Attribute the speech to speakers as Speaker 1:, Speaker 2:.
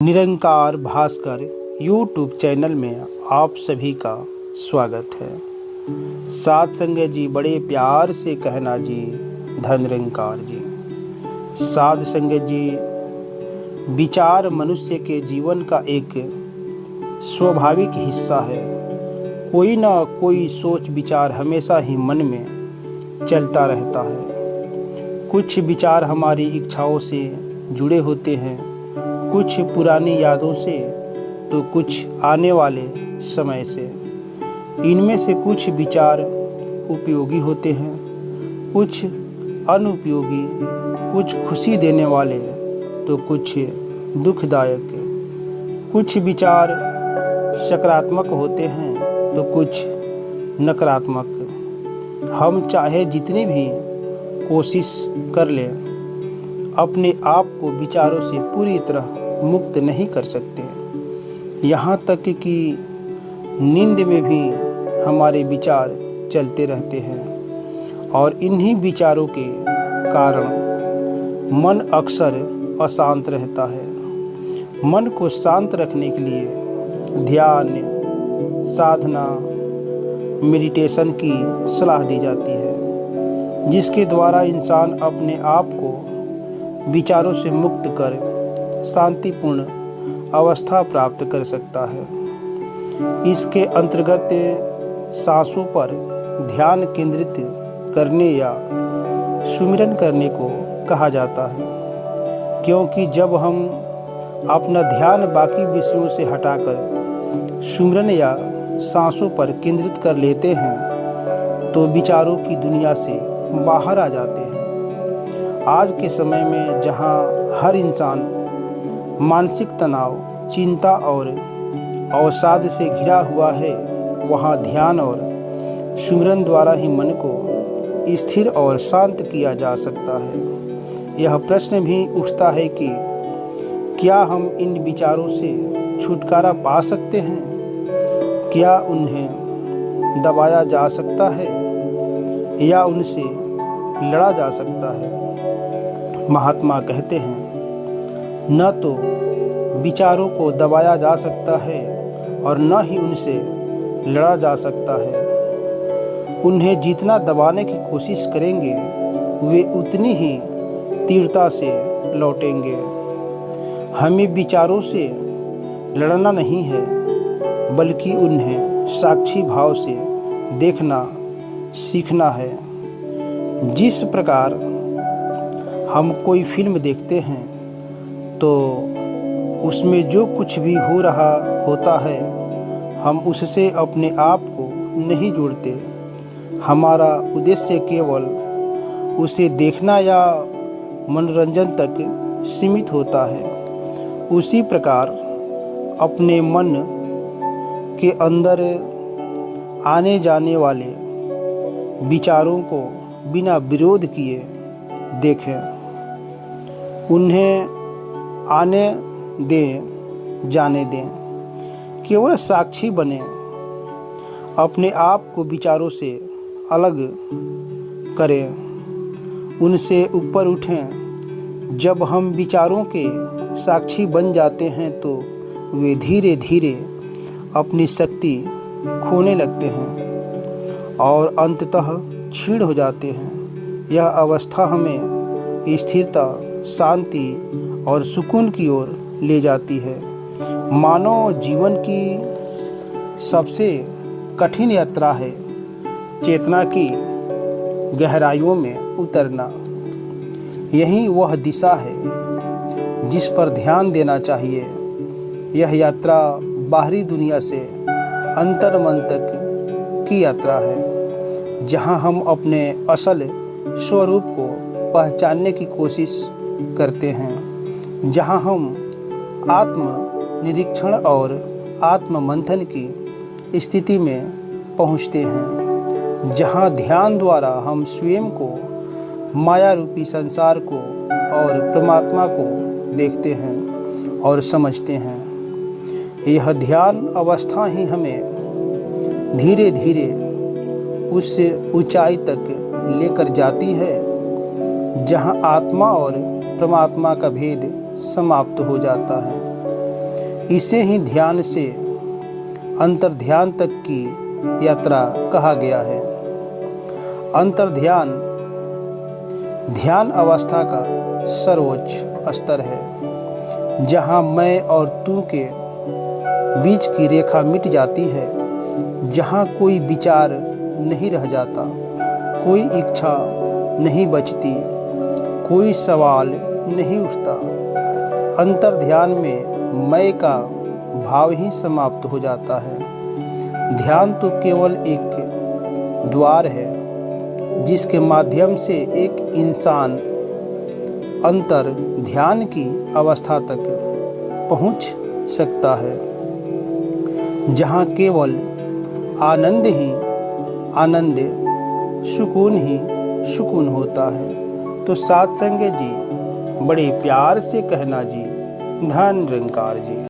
Speaker 1: निरंकार Bhaskar YouTube channel में आप सभी का स्वागत है। साथ संगत जी बड़े प्यार से कहना जी धन निरंकार जी। साध संगत जी विचार मनुष्य के जीवन का एक स्वाभाविक हिस्सा है। कोई ना कोई सोच विचार हमेशा ही मन में चलता रहता है। कुछ विचार हमारी इच्छाओं से जुड़े होते हैं, कुछ पुरानी यादों से तो कुछ आने वाले समय से। इनमें से कुछ विचार उपयोगी होते हैं, कुछ अनुपयोगी, कुछ खुशी देने वाले तो कुछ दुखदायक। कुछ विचार सकारात्मक होते हैं तो कुछ नकारात्मक। हम चाहे जितनी भी कोशिश कर लें, अपने आप को विचारों से पूरी तरह मुक्त नहीं कर सकते। यहाँ तक कि नींद में भी हमारे विचार चलते रहते हैं और इन्हीं विचारों के कारण मन अक्सर अशांत रहता है। मन को शांत रखने के लिए ध्यान, साधना, मेडिटेशन की सलाह दी जाती है, जिसके द्वारा इंसान अपने आप को विचारों से मुक्त कर शांतिपूर्ण अवस्था प्राप्त कर सकता है। इसके अंतर्गत सांसों पर ध्यान केंद्रित करने या सुमिरन करने को कहा जाता है, क्योंकि जब हम अपना ध्यान बाकी विषयों से हटाकर सुमिरन या सांसों पर केंद्रित कर लेते हैं तो विचारों की दुनिया से बाहर आ जाते हैं। आज के समय में जहां हर इंसान मानसिक तनाव, चिंता और अवसाद से घिरा हुआ है, वहां ध्यान और सुमिरन द्वारा ही मन को स्थिर और शांत किया जा सकता है। यह प्रश्न भी उठता है कि क्या हम इन विचारों से छुटकारा पा सकते हैं? क्या उन्हें दबाया जा सकता है या उनसे लड़ा जा सकता है? महात्मा कहते हैं, न तो विचारों को दबाया जा सकता है और न ही उनसे लड़ा जा सकता है। उन्हें जितना दबाने की कोशिश करेंगे वे उतनी ही तीव्रता से लौटेंगे। हमें विचारों से लड़ना नहीं है, बल्कि उन्हें साक्षी भाव से देखना सीखना है। जिस प्रकार हम कोई फिल्म देखते हैं तो उसमें जो कुछ भी हो रहा होता है, हम उससे अपने आप को नहीं जोड़ते। हमारा उद्देश्य केवल उसे देखना या मनोरंजन तक सीमित होता है। उसी प्रकार अपने मन के अंदर आने जाने वाले विचारों को बिना विरोध किए देखें, उन्हें आने दें, जाने दें, केवल साक्षी बने। अपने आप को विचारों से अलग करें, उनसे ऊपर उठें। जब हम विचारों के साक्षी बन जाते हैं तो वे धीरे धीरे अपनी शक्ति खोने लगते हैं और अंततः क्षीण हो जाते हैं। यह अवस्था हमें स्थिरता, शांति और सुकून की ओर ले जाती है। मानव जीवन की सबसे कठिन यात्रा है चेतना की गहराइयों में उतरना। यही वह दिशा है जिस पर ध्यान देना चाहिए। यह यात्रा बाहरी दुनिया से अंतर्मन तक की यात्रा है, जहां हम अपने असल स्वरूप को पहचानने की कोशिश करते हैं, जहां हम आत्म निरीक्षण और आत्म मंथन की स्थिति में पहुंचते हैं, जहां ध्यान द्वारा हम स्वयं को, माया रूपी संसार को और परमात्मा को देखते हैं और समझते हैं। यह ध्यान अवस्था ही हमें धीरे धीरे उस ऊंचाई तक लेकर जाती है जहां आत्मा और परमात्मा का भेद समाप्त हो जाता है। इसे ही ध्यान से अंतर्ध्यान तक की यात्रा कहा गया है। अंतर्ध्यान ध्यान अवस्था का सर्वोच्च स्तर है, जहाँ मैं और तू के बीच की रेखा मिट जाती है, जहाँ कोई विचार नहीं रह जाता, कोई इच्छा नहीं बचती, कोई सवाल नहीं उठता। अंतर्ध्यान में मैं का भाव ही समाप्त हो जाता है। ध्यान तो केवल एक द्वार है जिसके माध्यम से एक इंसान अंतर ध्यान की अवस्था तक पहुंच सकता है, जहां केवल आनंद ही आनंद, सुकून ही सुकून होता है। तो सात संग जी, बड़े प्यार से कहना जी, धन निरंकार जी।